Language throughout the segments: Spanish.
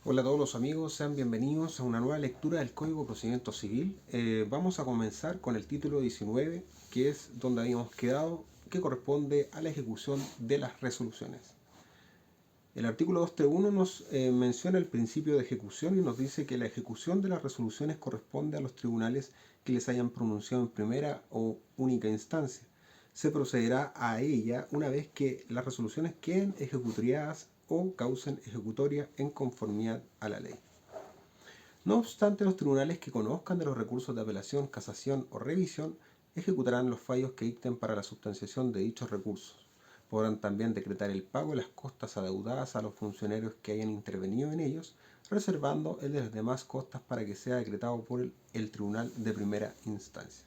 Hola a todos los amigos, sean bienvenidos a una nueva lectura del Código de Procedimiento Civil. Vamos a comenzar con el título 19, que es donde habíamos quedado, que corresponde a la ejecución de las resoluciones. El artículo 231 nos menciona el principio de ejecución y nos dice que la ejecución de las resoluciones corresponde a los tribunales que les hayan pronunciado en primera o única instancia. Se procederá a ella una vez que las resoluciones queden ejecutoriadas o causen ejecutoria en conformidad a la ley. No obstante, los tribunales que conozcan de los recursos de apelación, casación o revisión ejecutarán los fallos que dicten para la sustanciación de dichos recursos. Podrán también decretar el pago de las costas adeudadas a los funcionarios que hayan intervenido en ellos, reservando el de las demás costas para que sea decretado por el tribunal de primera instancia.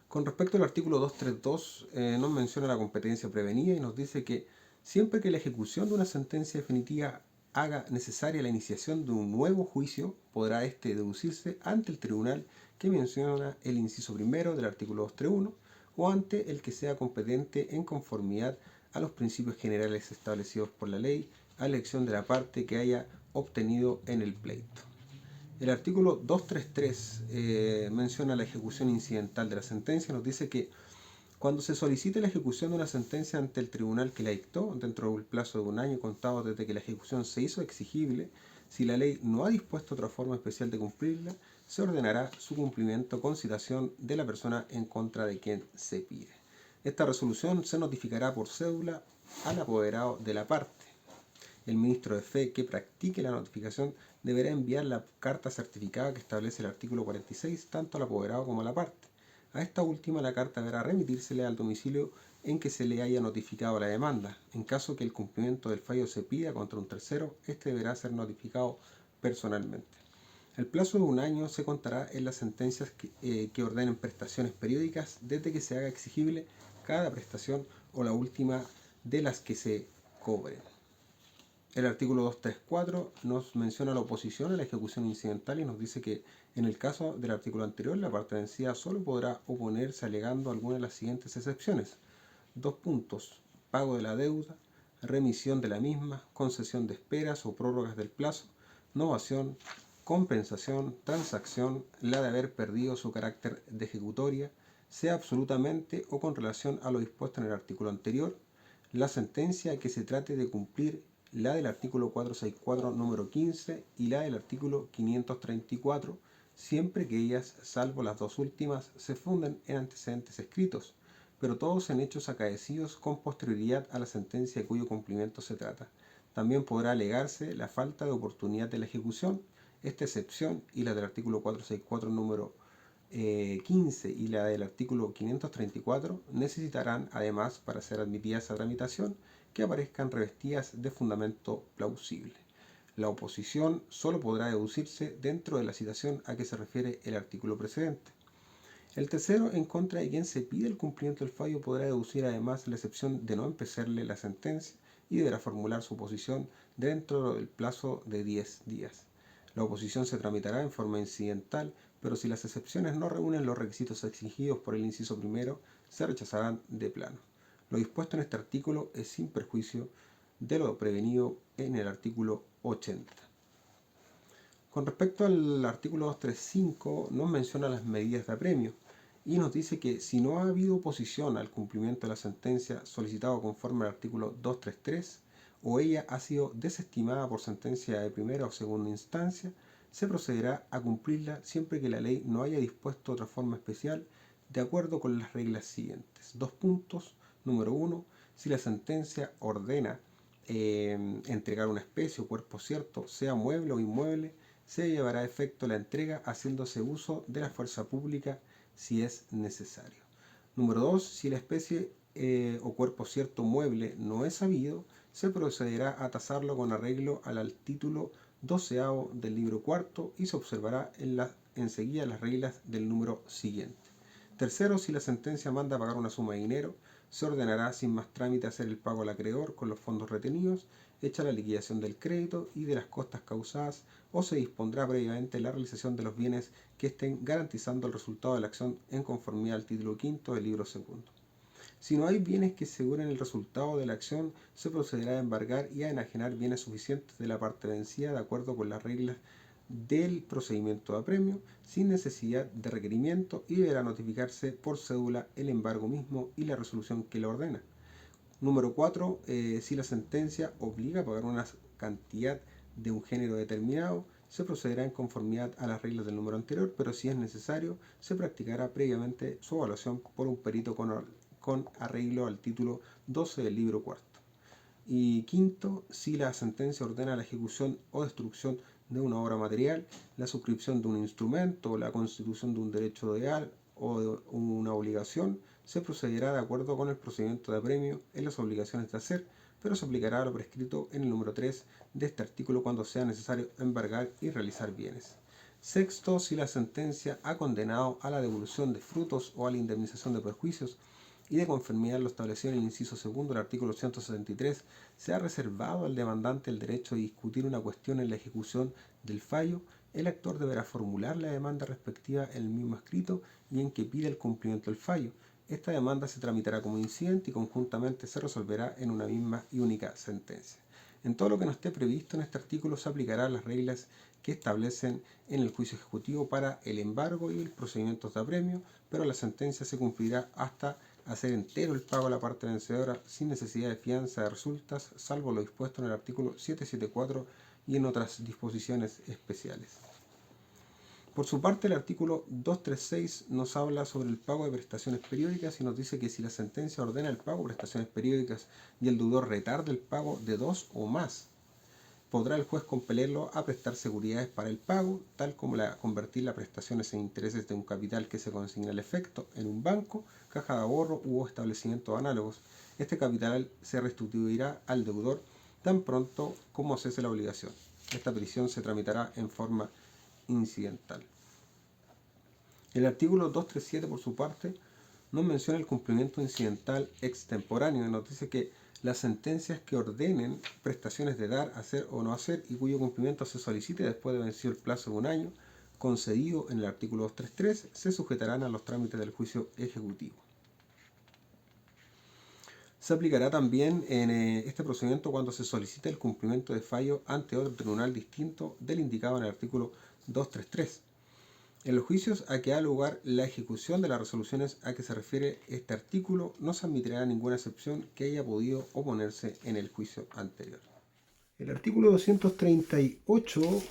Con respecto al artículo 232, nos menciona la competencia prevenida y nos dice que siempre que la ejecución de una sentencia definitiva haga necesaria la iniciación de un nuevo juicio, podrá éste deducirse ante el tribunal que menciona el inciso primero del artículo 231 o ante el que sea competente en conformidad a los principios generales establecidos por la ley, a elección de la parte que haya obtenido en el pleito. El artículo 233 menciona la ejecución incidental de la sentencia. Nos dice que cuando se solicite la ejecución de una sentencia ante el tribunal que la dictó, dentro del plazo de un año contado desde que la ejecución se hizo exigible, si la ley no ha dispuesto otra forma especial de cumplirla, se ordenará su cumplimiento con citación de la persona en contra de quien se pide. Esta resolución se notificará por cédula al apoderado de la parte. El ministro de Fe que practique la notificación deberá enviar la carta certificada que establece el artículo 46 tanto al apoderado como a la parte. A esta última la carta deberá remitírsele al domicilio en que se le haya notificado la demanda. En caso que el cumplimiento del fallo se pida contra un tercero, este deberá ser notificado personalmente. El plazo de un año se contará en las sentencias que ordenen prestaciones periódicas desde que se haga exigible cada prestación o la última de las que se cobren. El artículo 234 nos menciona la oposición a la ejecución incidental y nos dice que en el caso del artículo anterior, la parte vencida solo podrá oponerse alegando alguna de las siguientes excepciones. Dos puntos: pago de la deuda, remisión de la misma, concesión de esperas o prórrogas del plazo, novación, compensación, transacción, la de haber perdido su carácter de ejecutoria, sea absolutamente o con relación a lo dispuesto en el artículo anterior, la sentencia que se trate de cumplir, la del artículo 464 número 15 y la del artículo 534, siempre que ellas, salvo las dos últimas, se funden en antecedentes escritos, pero todos en hechos acaecidos con posterioridad a la sentencia de cuyo cumplimiento se trata. También podrá alegarse la falta de oportunidad de la ejecución. Esta excepción y la del artículo 464 número 15 y la del artículo 534 necesitarán, además, para ser admitidas a tramitación, que aparezcan revestidas de fundamento plausible. La oposición solo podrá deducirse dentro de la citación a que se refiere el artículo precedente. El tercero, en contra de quien se pide el cumplimiento del fallo, podrá deducir además la excepción de no empezarle la sentencia y deberá formular su oposición dentro del plazo de 10 días. La oposición se tramitará en forma incidental, pero si las excepciones no reúnen los requisitos exigidos por el inciso primero, se rechazarán de plano. Lo dispuesto en este artículo es sin perjuicio de lo prevenido en el artículo 80. Con respecto al artículo 235, nos menciona las medidas de apremio y nos dice que si no ha habido oposición al cumplimiento de la sentencia solicitado conforme al artículo 233 o ella ha sido desestimada por sentencia de primera o segunda instancia, se procederá a cumplirla siempre que la ley no haya dispuesto otra forma especial de acuerdo con las reglas siguientes. Dos puntos. Número 1. Si la sentencia ordena entregar una especie o cuerpo cierto, sea mueble o inmueble, se llevará a efecto la entrega haciéndose uso de la fuerza pública si es necesario. Número 2. Si la especie o cuerpo cierto mueble no es sabido, se procederá a tasarlo con arreglo al título 12 del libro cuarto y se observará enseguida las reglas del número siguiente. Tercero, si la sentencia manda a pagar una suma de dinero, se ordenará sin más trámite hacer el pago al acreedor con los fondos retenidos, hecha la liquidación del crédito y de las costas causadas, o se dispondrá previamente la realización de los bienes que estén garantizando el resultado de la acción en conformidad al título quinto del libro segundo. Si no hay bienes que aseguren el resultado de la acción, se procederá a embargar y a enajenar bienes suficientes de la parte vencida de acuerdo con las reglas del procedimiento de apremio, sin necesidad de requerimiento, y deberá notificarse por cédula el embargo mismo y la resolución que lo ordena. Número 4. Si la sentencia obliga a pagar una cantidad de un género determinado, se procederá en conformidad a las reglas del número anterior, pero si es necesario, se practicará previamente su evaluación por un perito con arreglo al título 12 del libro cuarto. Y quinto, si la sentencia ordena la ejecución o destrucción de una obra material, la suscripción de un instrumento, la constitución de un derecho legal o de una obligación, se procederá de acuerdo con el procedimiento de apremio en las obligaciones de hacer, pero se aplicará lo prescrito en el número 3 de este artículo cuando sea necesario embargar y realizar bienes. Sexto, si la sentencia ha condenado a la devolución de frutos o a la indemnización de perjuicios, y de conformidad a lo establecido en el inciso segundo del artículo 173, se ha reservado al demandante el derecho de discutir una cuestión en la ejecución del fallo, el actor deberá formular la demanda respectiva en el mismo escrito y en que pide el cumplimiento del fallo. Esta demanda se tramitará como incidente y conjuntamente se resolverá en una misma y única sentencia. En todo lo que no esté previsto en este artículo se aplicarán las reglas que establecen en el juicio ejecutivo para el embargo y el procedimiento de apremio, pero la sentencia se cumplirá hasta hacer entero el pago a la parte vencedora sin necesidad de fianza de resultas, salvo lo dispuesto en el artículo 774 y en otras disposiciones especiales. Por su parte, el artículo 236 nos habla sobre el pago de prestaciones periódicas y nos dice que si la sentencia ordena el pago de prestaciones periódicas y el deudor retarda el pago de dos o más, podrá el juez compelerlo a prestar seguridades para el pago, tal como convertir las prestaciones en intereses de un capital que se consigna al efecto en un banco, caja de ahorro u establecimientos análogos. Este capital se restituirá al deudor tan pronto como cese la obligación. Esta petición se tramitará en forma incidental. El artículo 237, por su parte, nos menciona el cumplimiento incidental extemporáneo y nos dice que las sentencias que ordenen prestaciones de dar, hacer o no hacer y cuyo cumplimiento se solicite después de vencido el plazo de un año concedido en el artículo 233 se sujetarán a los trámites del juicio ejecutivo. Se aplicará también en este procedimiento cuando se solicite el cumplimiento de fallo ante otro tribunal distinto del indicado en el artículo 233. En los juicios a que da lugar la ejecución de las resoluciones a que se refiere este artículo, no se admitirá ninguna excepción que haya podido oponerse en el juicio anterior. El artículo 238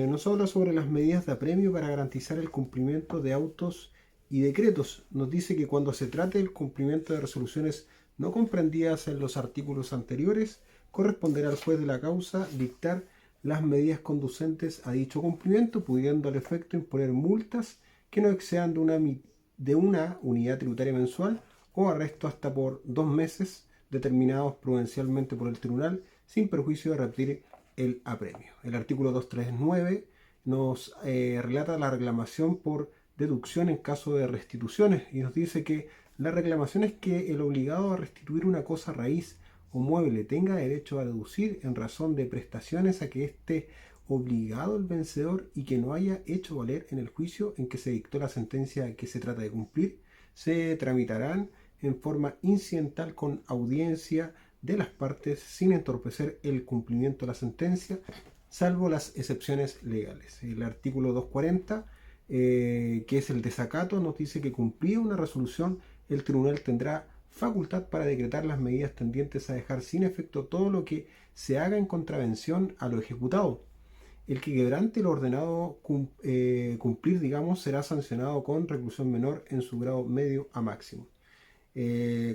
nos habla sobre las medidas de apremio para garantizar el cumplimiento de autos y decretos. Nos dice que cuando se trate del cumplimiento de resoluciones no comprendidas en los artículos anteriores, corresponderá al juez de la causa dictar las medidas conducentes a dicho cumplimiento, pudiendo al efecto imponer multas que no excedan de una unidad tributaria mensual o arresto hasta por 2 meses determinados prudencialmente por el tribunal, sin perjuicio de repetir el apremio. El artículo 239 nos relata la reclamación por deducción en caso de restituciones y nos dice que la reclamación es que el obligado a restituir una cosa raíz o mueble tenga derecho a deducir en razón de prestaciones a que esté obligado el vencedor y que no haya hecho valer en el juicio en que se dictó la sentencia que se trata de cumplir, se tramitarán en forma incidental con audiencia de las partes sin entorpecer el cumplimiento de la sentencia, salvo las excepciones legales. El artículo 240, que es el desacato, nos dice que cumplida una resolución, el tribunal tendrá facultad para decretar las medidas tendientes a dejar sin efecto todo lo que se haga en contravención a lo ejecutado. El que quebrante lo ordenado cumplir, será sancionado con reclusión menor en su grado medio a máximo.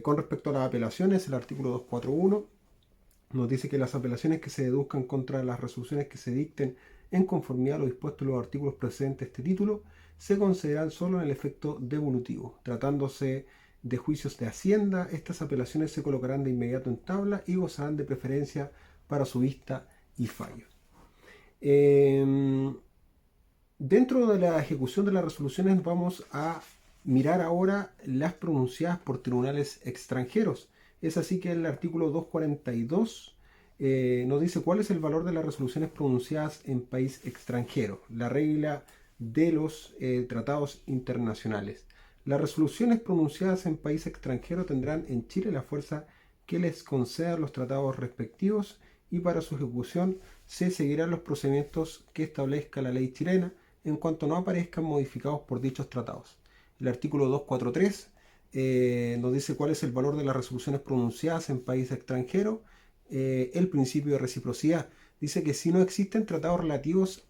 Con respecto a las apelaciones, el artículo 241 nos dice que las apelaciones que se deduzcan contra las resoluciones que se dicten en conformidad a lo dispuesto en los artículos precedentes de este título se concederán solo en el efecto devolutivo. Tratándose de juicios de Hacienda, estas apelaciones se colocarán de inmediato en tabla y gozarán de preferencia para su vista y fallo. Dentro de la ejecución de las resoluciones vamos a mirar ahora las pronunciadas por tribunales extranjeros. Es así que el artículo 242 nos dice cuál es el valor de las resoluciones pronunciadas en país extranjero, la regla de los tratados internacionales. Las resoluciones pronunciadas en país extranjero tendrán en Chile la fuerza que les concedan los tratados respectivos y para su ejecución se seguirán los procedimientos que establezca la ley chilena en cuanto no aparezcan modificados por dichos tratados. El artículo 243 nos dice cuál es el valor de las resoluciones pronunciadas en país extranjero. El principio de reciprocidad dice que si no existen tratados relativos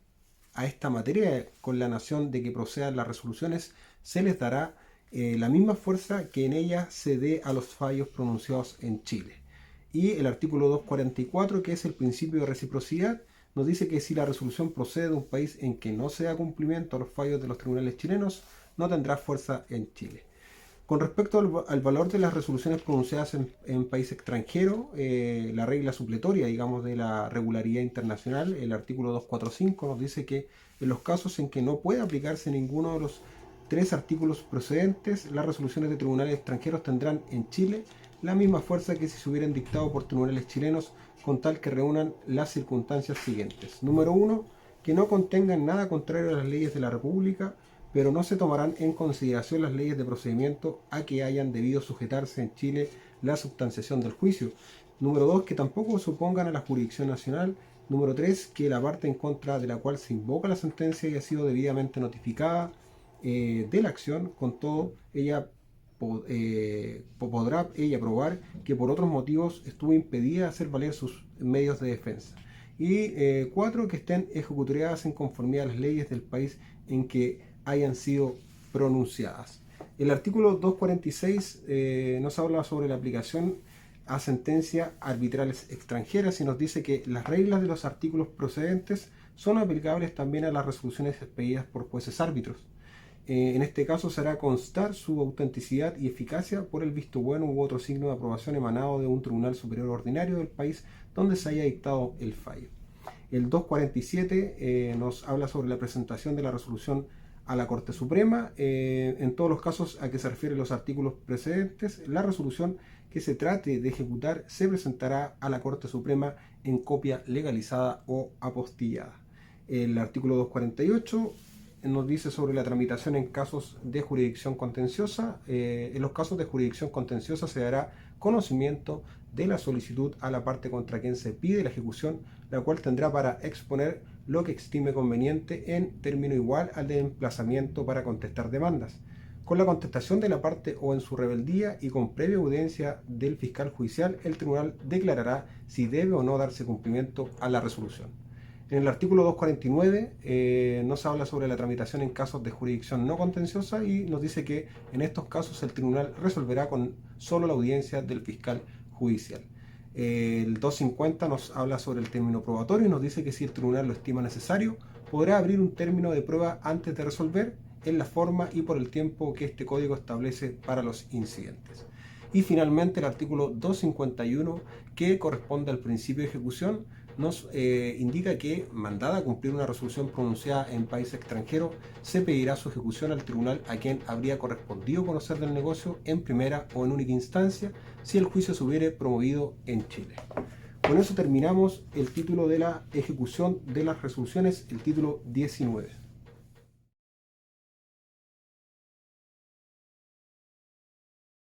a esta materia con la nación de que procedan las resoluciones, se les dará la misma fuerza que en ella se dé a los fallos pronunciados en Chile. Y el artículo 244, que es el principio de reciprocidad, nos dice que si la resolución procede de un país en que no se da cumplimiento a los fallos de los tribunales chilenos, no tendrá fuerza en Chile. Con respecto al valor de las resoluciones pronunciadas en país extranjero, la regla supletoria, digamos, de la regularidad internacional, el artículo 245 nos dice que en los casos en que no puede aplicarse ninguno de los tres artículos procedentes, las resoluciones de tribunales extranjeros tendrán en Chile la misma fuerza que si se hubieran dictado por tribunales chilenos, con tal que reúnan las circunstancias siguientes. Número 1, que no contengan nada contrario a las leyes de la República, pero no se tomarán en consideración las leyes de procedimiento a que hayan debido sujetarse en Chile la substanciación del juicio. Número 2, que tampoco se opongan a la jurisdicción nacional. Número 3, que la parte en contra de la cual se invoca la sentencia haya sido debidamente notificada de la acción. Con todo, ella podrá probar que por otros motivos estuvo impedida de hacer valer sus medios de defensa. Y 4, que estén ejecutoriadas en conformidad a las leyes del país en que hayan sido pronunciadas. El artículo 246 nos habla sobre la aplicación a sentencias arbitrales extranjeras y nos dice que las reglas de los artículos procedentes son aplicables también a las resoluciones expedidas por jueces árbitros. En este caso se hará constar su autenticidad y eficacia por el visto bueno u otro signo de aprobación emanado de un tribunal superior ordinario del país donde se haya dictado el fallo. El 247 nos habla sobre la presentación de la resolución a la Corte Suprema. En todos los casos a que se refieren los artículos precedentes, la resolución que se trate de ejecutar se presentará a la Corte Suprema en copia legalizada o apostillada. El artículo 248 nos dice sobre la tramitación en casos de jurisdicción contenciosa. En los casos de jurisdicción contenciosa se dará conocimiento de la solicitud a la parte contra quien se pide la ejecución, la cual tendrá para exponer lo que estime conveniente en término igual al de emplazamiento para contestar demandas. Con la contestación de la parte o en su rebeldía y con previa audiencia del fiscal judicial, el tribunal declarará si debe o no darse cumplimiento a la resolución. En el artículo 249 nos habla sobre la tramitación en casos de jurisdicción no contenciosa y nos dice que en estos casos el tribunal resolverá con solo la audiencia del fiscal judicial. El 250 nos habla sobre el término probatorio y nos dice que si el tribunal lo estima necesario, podrá abrir un término de prueba antes de resolver en la forma y por el tiempo que este código establece para los incidentes. Y finalmente el artículo 251, que corresponde al principio de ejecución, nos indica que, mandada a cumplir una resolución pronunciada en país extranjero, se pedirá su ejecución al tribunal a quien habría correspondido conocer del negocio en primera o en única instancia si el juicio se hubiere promovido en Chile. Con eso terminamos el título de la ejecución de las resoluciones, el título 19.